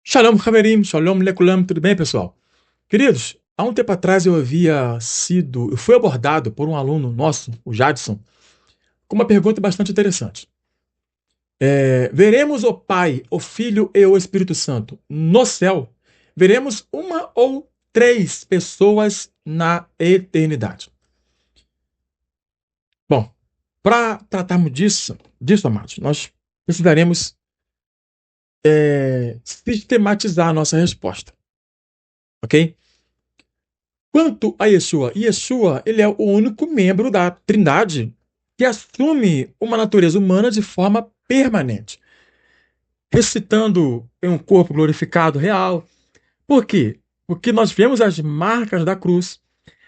Shalom, Haverim, Shalom, Lekulam, tudo bem, pessoal? Queridos, há um tempo atrás eu fui abordado por um aluno nosso, o Jadson, com uma pergunta bastante interessante. Veremos o Pai, o Filho e o Espírito Santo no céu? Veremos uma ou três pessoas na eternidade? Bom, para tratarmos disso, amados, nós precisaremos sistematizar a nossa resposta, ok? Quanto a Yeshua, ele é o único membro da Trindade que assume uma natureza humana de forma permanente, ressuscitando em um corpo glorificado real. Por quê? Porque nós vemos as marcas da cruz,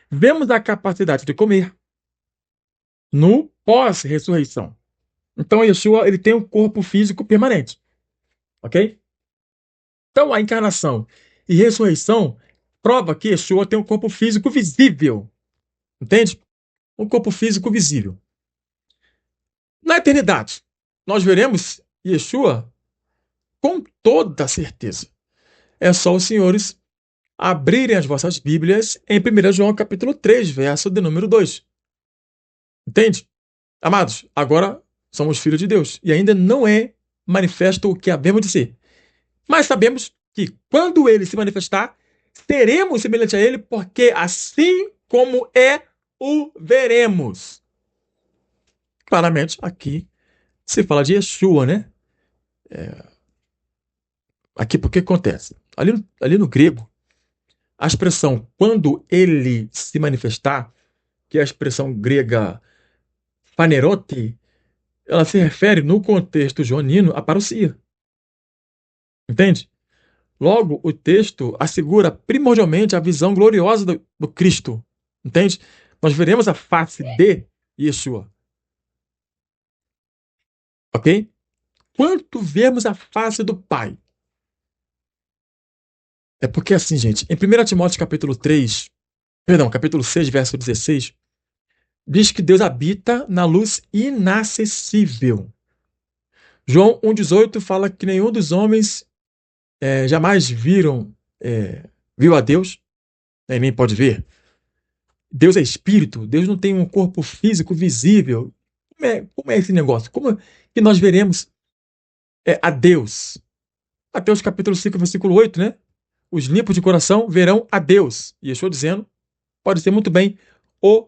vemos a capacidade de comer no pós-ressurreição. Então, Yeshua, ele tem um corpo físico permanente, ok? Então, a encarnação e ressurreição prova que Yeshua tem um corpo físico visível, entende? Um corpo físico visível. Na eternidade, nós veremos Yeshua com toda certeza. É só os senhores abrirem as vossas Bíblias em 1 João capítulo 3, verso de número 2. Entende? Amados, agora somos filhos de Deus e ainda não é manifesto o que havemos de ser. Mas sabemos que quando ele se manifestar, seremos semelhantes a ele, porque assim como é, o veremos. Claramente, aqui se fala de Yeshua, né? Aqui, porque acontece? Ali no grego, a expressão quando ele se manifestar, que é a expressão grega phanerote, ela se refere, no contexto joanino, à parousia. Entende? Logo, o texto assegura primordialmente a visão gloriosa do Cristo. Entende? Nós veremos a face de Yeshua. Ok? Quanto vemos a face do Pai? É porque assim, gente, em 1 Timóteo capítulo 6, verso 16, diz que Deus habita na luz inacessível. João 1,18 fala que nenhum dos homens jamais viu a Deus, né, nem pode ver. Deus é espírito, Deus não tem um corpo físico visível. Como é esse negócio? Como que nós veremos a Deus? Mateus capítulo 5, versículo 8, né? Os limpos de coração verão a Deus. E Yeshua dizendo, pode ser muito bem o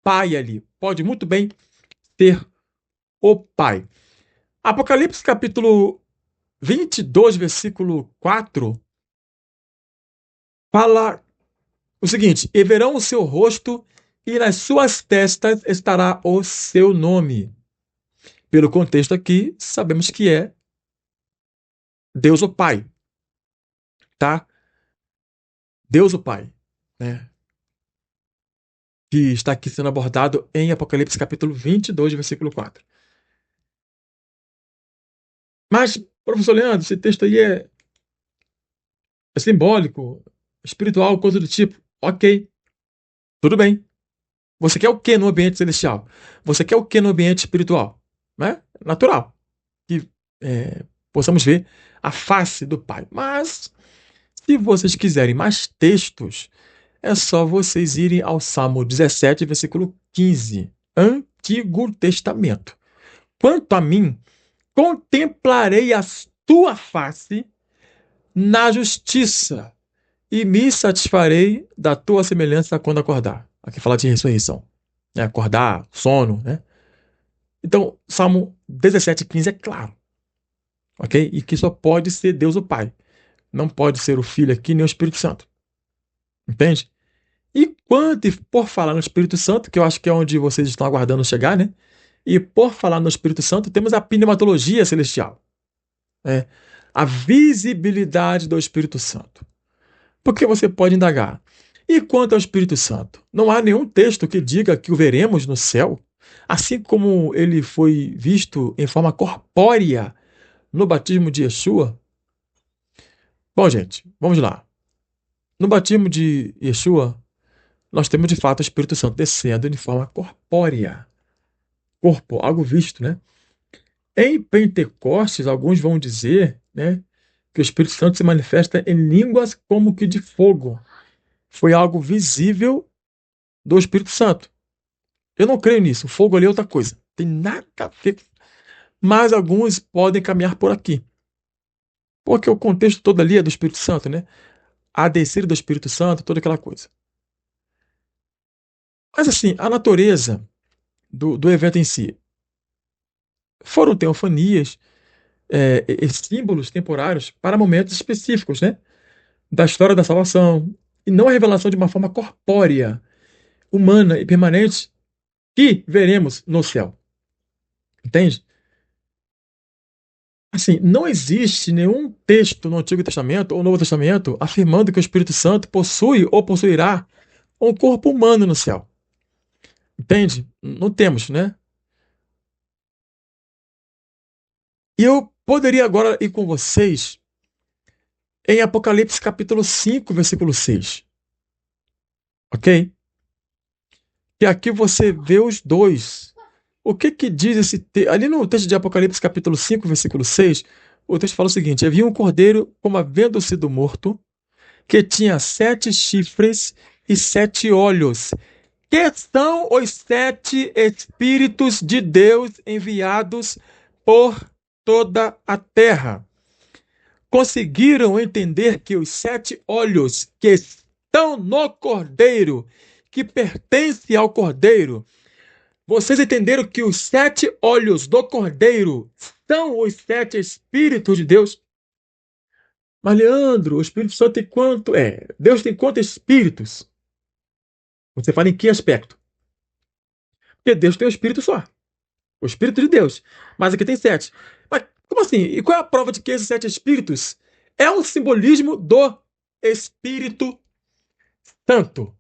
Pai ali. Pode muito bem ser o Pai. Apocalipse capítulo 22, versículo 4, fala o seguinte: e verão o seu rosto, e nas suas testas estará o seu nome. Pelo contexto aqui, sabemos que é Deus o Pai, tá? Deus o Pai, né? Que está aqui sendo abordado em Apocalipse capítulo 22, versículo 4. Mas, professor Leandro, esse texto aí é simbólico, espiritual, coisa do tipo. Ok, tudo bem. Você quer o que no ambiente celestial? Você quer o que no ambiente espiritual? Né? Natural. Que possamos ver a face do Pai. Mas, se vocês quiserem mais textos, é só vocês irem ao Salmo 17, versículo 15. Antigo Testamento. Quanto a mim, contemplarei a tua face na justiça e me satisfarei da tua semelhança quando acordar. Aqui fala de ressurreição. Né? Acordar, sono, né? Então, Salmo 17:15 é claro, ok? E que só pode ser Deus o Pai. Não pode ser o Filho aqui, nem o Espírito Santo. Entende? E por falar no Espírito Santo, que eu acho que é onde vocês estão aguardando chegar, né? E por falar no Espírito Santo, temos a pneumatologia celestial. Né? A visibilidade do Espírito Santo. Porque você pode indagar. E quanto ao Espírito Santo? Não há nenhum texto que diga que o veremos no céu, assim como ele foi visto em forma corpórea no batismo de Yeshua? Bom, gente, vamos lá. No batismo de Yeshua, nós temos de fato o Espírito Santo descendo de forma corpórea. Corpo, algo visto, né? Em Pentecostes, alguns vão dizer, né, que o Espírito Santo se manifesta em línguas como que de fogo. Foi algo visível do Espírito Santo. Eu não creio nisso. O fogo ali é outra coisa. Tem nada a ver. Mas alguns podem caminhar por aqui. Porque o contexto todo ali é do Espírito Santo, né? A descer do Espírito Santo, toda aquela coisa. Mas assim, a natureza do evento em si foram teofanias, símbolos temporários para momentos específicos, né? Da história da salvação. E não a revelação de uma forma corpórea, humana e permanente que veremos no céu. Entende? Assim, não existe nenhum texto no Antigo Testamento ou Novo Testamento afirmando que o Espírito Santo possui ou possuirá um corpo humano no céu. Entende? Não temos, né? E eu poderia agora ir com vocês em Apocalipse capítulo 5, versículo 6. Ok? E aqui você vê os dois. O que que diz esse texto? Ali no texto de Apocalipse capítulo 5, versículo 6, o texto fala o seguinte: havia um cordeiro como havendo sido morto, que tinha 7 chifres e 7 olhos, que são os 7 Espíritos de Deus enviados por toda a terra. Conseguiram entender que os 7 olhos que estão no cordeiro, que pertence ao cordeiro, vocês entenderam que os 7 olhos do cordeiro são os 7 Espíritos de Deus? Mas, Leandro, o Espírito Santo tem quanto? Deus tem quantos espíritos? Você fala em que aspecto? Porque Deus tem um espírito só. O Espírito de Deus. Mas aqui tem 7. Mas como assim? E qual é a prova de que esses 7 espíritos é um simbolismo do Espírito Santo?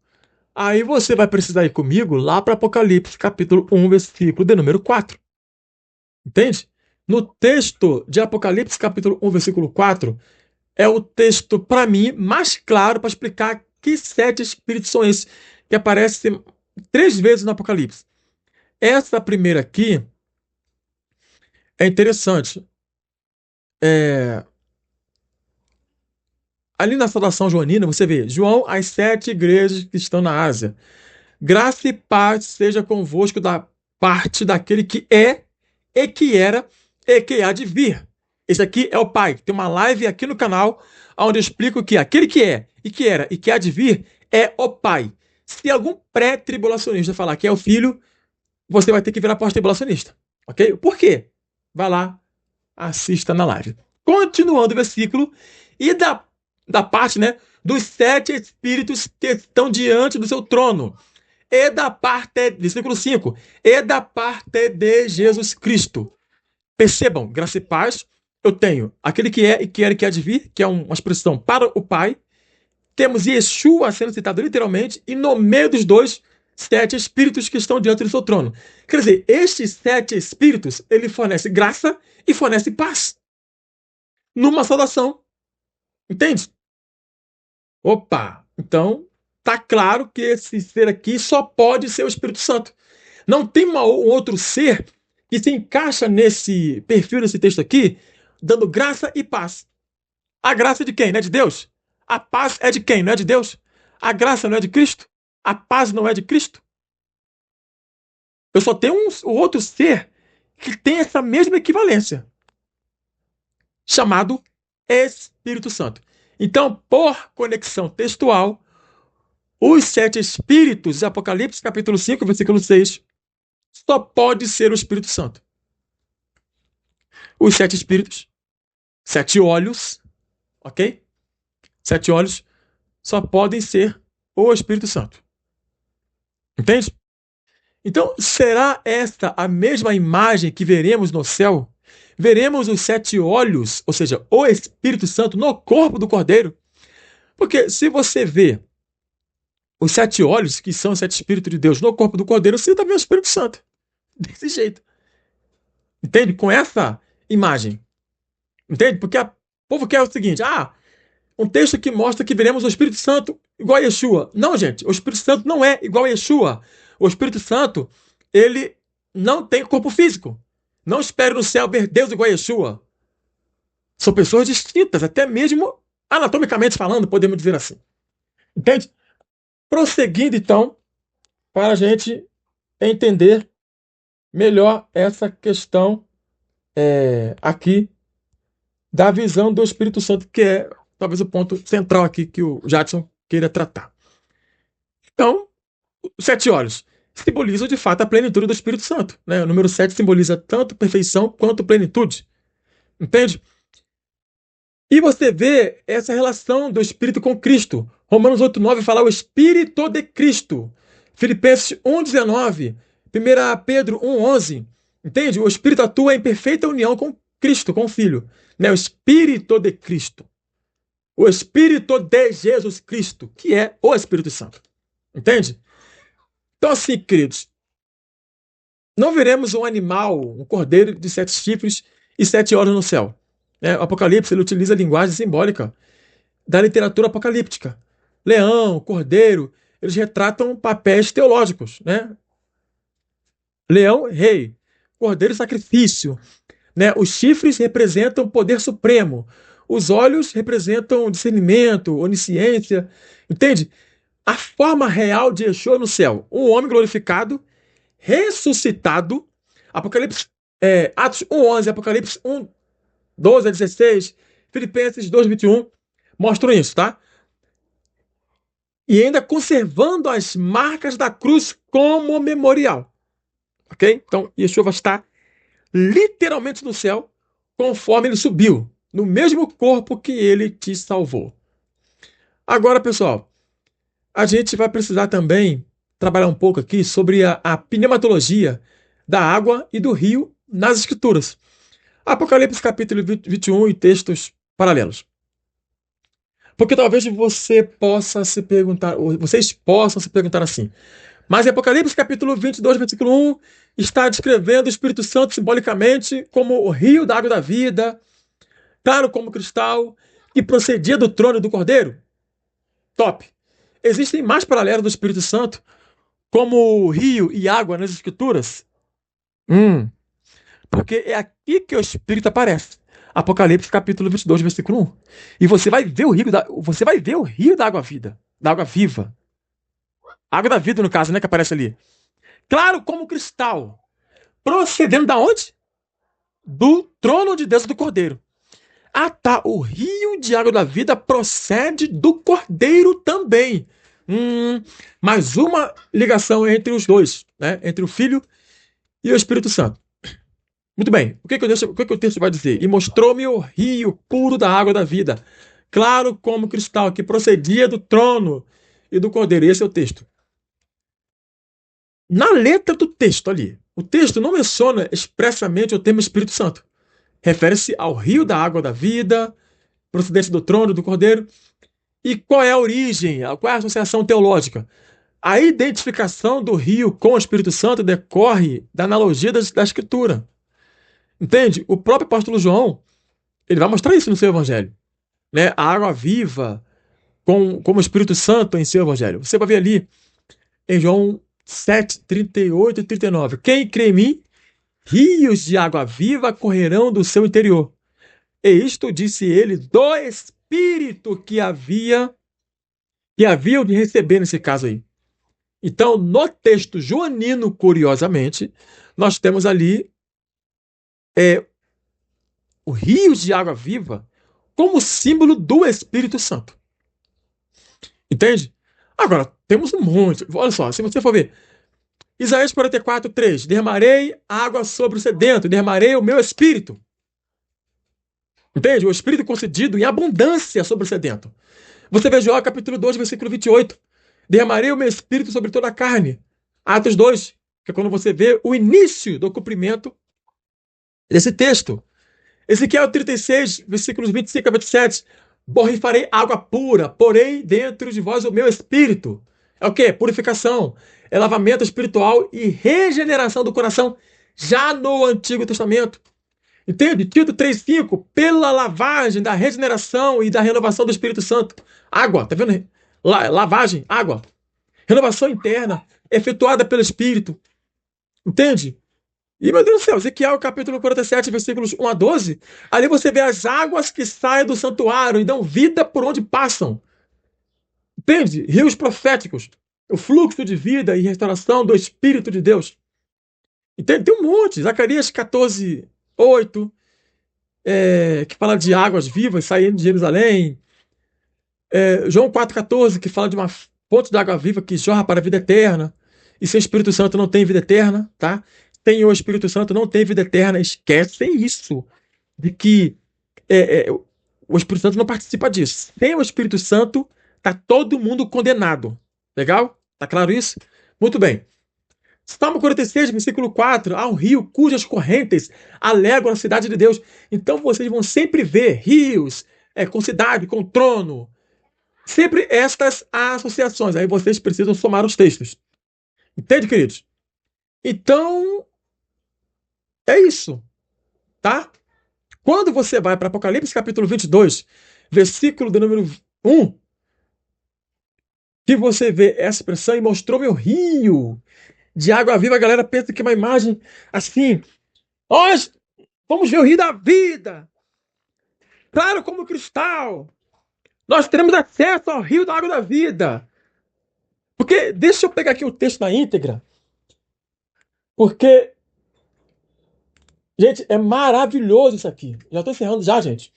Aí você vai precisar ir comigo lá para Apocalipse, capítulo 1, versículo de número 4. Entende? No texto de Apocalipse, capítulo 1, versículo 4, é o texto, para mim, mais claro para explicar que 7 espíritos são esses, que aparecem 3 vezes no Apocalipse. Essa primeira aqui é interessante. Ali na saudação joanina, você vê João às 7 igrejas que estão na Ásia. Graça e paz seja convosco da parte daquele que é, e que era, e que há de vir. Esse aqui é o Pai. Tem uma live aqui no canal onde eu explico que aquele que é, e que era, e que há de vir é o Pai. Se algum pré-tribulacionista falar que é o Filho, você vai ter que virar pós-tribulacionista. Ok? Por quê? Vai lá, assista na live. Continuando o versículo, e da parte, né, dos 7 espíritos que estão diante do seu trono. E da parte, versículo 5, e da parte de Jesus Cristo. Percebam, graça e paz, eu tenho aquele que é e que era e que há de vir, que é uma expressão para o Pai. Temos Yeshua sendo citado literalmente, e no meio dos dois, 7 espíritos que estão diante do seu trono. Quer dizer, estes 7 espíritos, ele fornece graça e fornece paz. Numa saudação. Entende? Opa! Então, tá claro que esse ser aqui só pode ser o Espírito Santo. Não tem um outro ser que se encaixa nesse perfil desse texto aqui, dando graça e paz. A graça é de quem? Não é de Deus? A paz é de quem? Não é de Deus? A graça não é de Cristo? A paz não é de Cristo? Eu só tenho um outro ser que tem essa mesma equivalência, chamado Espírito Santo. Então, por conexão textual, os 7 espíritos de Apocalipse, capítulo 5, versículo 6, só pode ser o Espírito Santo. Os 7 espíritos, 7 olhos, ok? 7 olhos só podem ser o Espírito Santo. Entende? Então, será esta a mesma imagem que veremos no céu? Veremos os 7 olhos, ou seja, o Espírito Santo no corpo do Cordeiro? Porque se você vê os 7 olhos, que são os 7 Espíritos de Deus no corpo do Cordeiro, você também é o Espírito Santo. Desse jeito. Entende? Com essa imagem. Entende? Porque o povo quer o seguinte: um texto que mostra que veremos o Espírito Santo igual a Yeshua. Não, gente, o Espírito Santo não é igual a Yeshua. O Espírito Santo, ele não tem corpo físico. Não espere no céu ver Deus igual a Yeshua. São pessoas distintas, até mesmo anatomicamente falando, podemos dizer assim. Entende? Prosseguindo, então, para a gente entender melhor essa questão aqui da visão do Espírito Santo, que é talvez o ponto central aqui que o Jadson queira tratar. Então, os 7 olhos simbolizam de fato a plenitude do Espírito Santo. Né? O número 7 simboliza tanto perfeição quanto plenitude. Entende? E você vê essa relação do Espírito com Cristo. Romanos 8,9 fala o Espírito de Cristo. Filipenses 1,19. 1 Pedro 1,11. Entende? O Espírito atua em perfeita união com Cristo, com o Filho. Né? O Espírito de Cristo. O Espírito de Jesus Cristo, que é o Espírito Santo. Entende? Então, assim, queridos, não veremos um animal, um cordeiro de 7 chifres e 7 olhos no céu. O Apocalipse ele utiliza a linguagem simbólica da literatura apocalíptica. Leão, cordeiro, eles retratam papéis teológicos. Né? Leão, rei. Cordeiro, sacrifício. Né? Os chifres representam poder supremo. Os olhos representam discernimento, onisciência. Entende? A forma real de Yeshua no céu. Um homem glorificado, ressuscitado. Apocalipse, Atos 1,11, Apocalipse 1,12 a 16, Filipenses 2,21 mostram isso, tá? E ainda conservando as marcas da cruz como memorial. Ok? Então, Yeshua vai estar literalmente no céu conforme ele subiu, no mesmo corpo que ele te salvou. Agora, pessoal, a gente vai precisar também trabalhar um pouco aqui sobre a pneumatologia da água e do rio nas Escrituras. Apocalipse capítulo 21 e textos paralelos. Porque talvez você possa se perguntar, ou vocês possam se perguntar assim, mas em Apocalipse capítulo 22, versículo 1, está descrevendo o Espírito Santo simbolicamente como o rio da água da vida, claro como cristal, que procedia do trono do Cordeiro. Top! Existem mais paralelos do Espírito Santo, como rio e água nas Escrituras? Porque é aqui que o Espírito aparece. Apocalipse capítulo 22, versículo 1. E você vai ver o rio da água vida, da água viva. Água da vida, no caso, né, que aparece ali. Claro como cristal. Procedendo da onde? Do trono de Deus e do Cordeiro. Ah, tá. O rio de água da vida procede do Cordeiro também. Mais uma ligação entre os dois, né? Entre o Filho e o Espírito Santo. Muito bem. O que o texto vai dizer? E mostrou-me o rio puro da água da vida, claro como cristal, que procedia do trono e do Cordeiro. Esse é o texto. Na letra do texto ali, o texto não menciona expressamente o termo Espírito Santo. Refere-se ao rio da água da vida, procedente do trono do Cordeiro. E qual é a origem? Qual é a associação teológica? A identificação do rio com o Espírito Santo decorre da analogia da Escritura. Entende? O próprio apóstolo João, ele vai mostrar isso no seu evangelho. Né? A água viva como o Espírito Santo em seu evangelho. Você vai ver ali em João 7, 38 e 39. Quem crê em mim, rios de água viva correrão do seu interior. E isto disse ele do Espírito que haviam de receber nesse caso aí. Então, no texto joanino, curiosamente, nós temos ali o rio de água viva como símbolo do Espírito Santo. Entende? Agora, temos um monte. Olha só, se você for ver, Isaías 44, 3. Derramarei água sobre o sedento, derramarei o meu espírito. Entende? O espírito concedido em abundância sobre o sedento. Você vê João capítulo 2, versículo 28. Derramarei o meu espírito sobre toda a carne. Atos 2, que é quando você vê o início do cumprimento desse texto. Ezequiel 36, versículos 25 a 27. Borrifarei água pura, porei dentro de vós o meu espírito. É o quê? Purificação, é lavamento espiritual e regeneração do coração, já no Antigo Testamento. Entende? Tito 3,5, pela lavagem da regeneração e da renovação do Espírito Santo. Água, tá vendo? Lavagem, água. Renovação interna, efetuada pelo Espírito. Entende? E, meu Deus do céu, Ezequiel capítulo 47, versículos 1 a 12, ali você vê as águas que saem do santuário e dão vida por onde passam. Entende? Rios proféticos, o fluxo de vida e restauração do Espírito de Deus. Entende? Tem um monte. Zacarias 14, 8, que fala de águas vivas saindo de Jerusalém. João 4,14, que fala de uma fonte de água viva que jorra para a vida eterna. E sem o Espírito Santo não tem vida eterna, tá? Sem o Espírito Santo não tem vida eterna. Esquecem isso. De que o Espírito Santo não participa disso. Sem o Espírito Santo, tá todo mundo condenado. Legal? Tá claro isso? Muito bem. Salmo 46, versículo 4. Há um rio cujas correntes alegram a cidade de Deus. Então vocês vão sempre ver rios com cidade, com trono. Sempre estas associações. Aí vocês precisam somar os textos. Entende, queridos? Então, é isso. Tá? Quando você vai para Apocalipse capítulo 22, versículo de número 1, que você vê essa expressão e mostrou-me o rio de água viva, a galera pensa que é uma imagem assim. Nós vamos ver o rio da vida, claro como cristal. Nós teremos acesso ao rio da água da vida. Porque, deixa eu pegar aqui o texto na íntegra, porque, gente, é maravilhoso isso aqui. Já estou encerrando já, gente.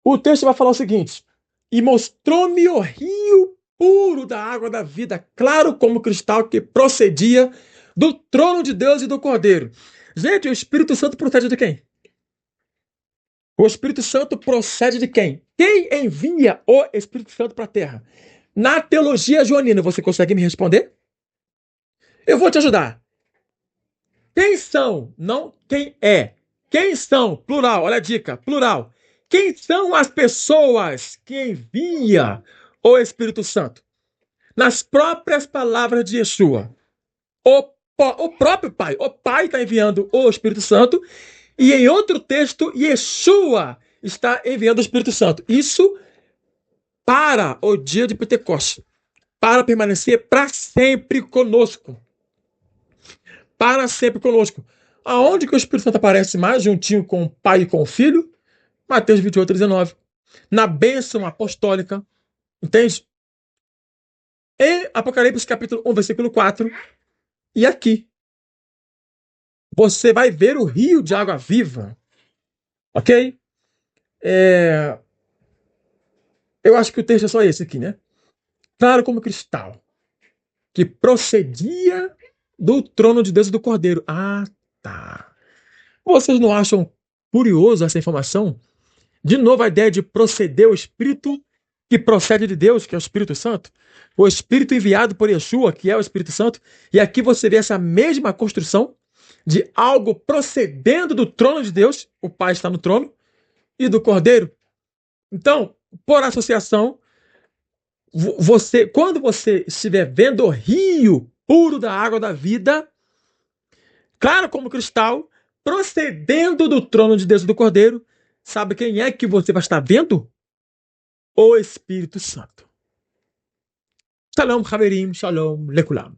O texto vai falar o seguinte: e mostrou-me o rio puro da água da vida, claro como cristal, que procedia do trono de Deus e do Cordeiro. Gente, o Espírito Santo procede de quem? O Espírito Santo procede de quem? Quem envia o Espírito Santo para a Terra? Na teologia joanina, você consegue me responder? Eu vou te ajudar. Quem são? Não quem é. Quem são? Plural, olha a dica, plural. Quem são as pessoas que envia o Espírito Santo? Nas próprias palavras de Yeshua. O próprio Pai. O Pai está enviando o Espírito Santo. E em outro texto, Yeshua está enviando o Espírito Santo. Isso para o dia de Pentecostes. Para permanecer para sempre conosco. Para sempre conosco. Aonde que o Espírito Santo aparece mais juntinho com o Pai e com o Filho? Mateus 28, 19. Na bênção apostólica. Entende? Em Apocalipse capítulo 1, versículo 4. E aqui. Você vai ver o rio de água viva. Ok? Eu acho que o texto é só esse aqui, né? Claro como cristal. Que procedia do trono de Deus e do Cordeiro. Ah, tá. Vocês não acham curioso essa informação? De novo a ideia de proceder o Espírito que procede de Deus, que é o Espírito Santo. O Espírito enviado por Yeshua, que é o Espírito Santo. E aqui você vê essa mesma construção de algo procedendo do trono de Deus. O Pai está no trono. E do Cordeiro. Então, por associação, quando você estiver vendo o rio puro da água da vida, claro como cristal, procedendo do trono de Deus e do Cordeiro, sabe quem é que você vai estar vendo? O Espírito Santo. Shalom, Haverim, Shalom, Lekulam.